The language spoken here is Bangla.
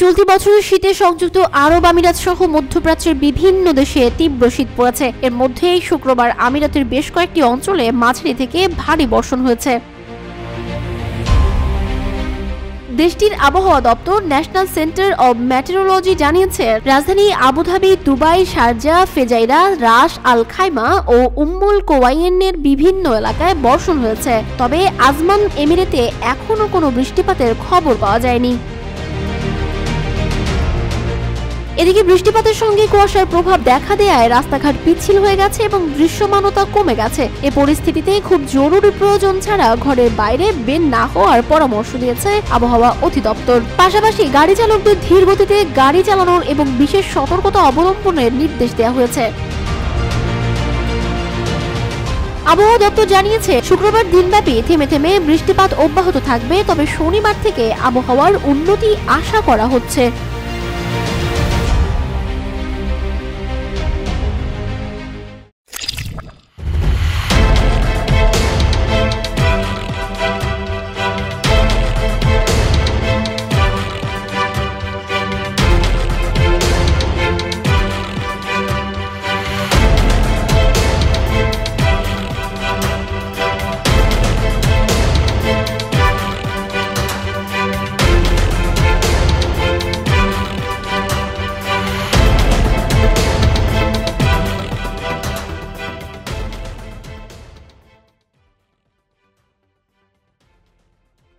চলতি বছরের শীতে সংযুক্ত আরব আমিরাত সহ মধ্যপ্রাচ্যের বিভিন্ন দেশে তীব্র শীত পড়েছে। এর মধ্যেই শুক্রবার আমিরাতের বেশ কয়েকটি অঞ্চলে মাঝারি থেকে ভারী বর্ষণ হয়েছে। দেশটির আবহাওয়া দপ্তর ন্যাশনাল সেন্টার অব মেটেরোলজি জানিয়েছে, রাজধানী আবুধাবি, দুবাই, শারজাহ, ফেজাইরা, রাস আল খাইমা ও উম্মুল কোয়াইনের বিভিন্ন এলাকায় বর্ষণ হয়েছে। তবে আজমান এমিরেতে এখনো কোনো বৃষ্টিপাতের খবর পাওয়া যায়নি। এদিকে বৃষ্টিপাতের সঙ্গে কুয়াশার প্রভাব দেখা দেয়ায় রাস্তাঘাট পিচ্ছিল হয়ে গেছে এবং দৃশ্যমানতা কমে গেছে। এ পরিস্থিতিতে খুব জরুরি প্রয়োজন ছাড়া ঘরের বাইরে বের না হওয়ার পরামর্শ দিয়েছে আবহাওয়া অধিদপ্তর। পাশাপাশি গাড়ি চালকদের ধীর গতিতে গাড়ি চালানোর এবং বিশেষ সতর্কতা অবলম্বনের নির্দেশ দেওয়া হয়েছে। আবহাওয়া দপ্তর জানিয়েছে, শুক্রবার দিনব্যাপী থেমে থেমে বৃষ্টিপাত অব্যাহত থাকবে, তবে শনিবার থেকে আবহাওয়ার উন্নতি আশা করা হচ্ছে।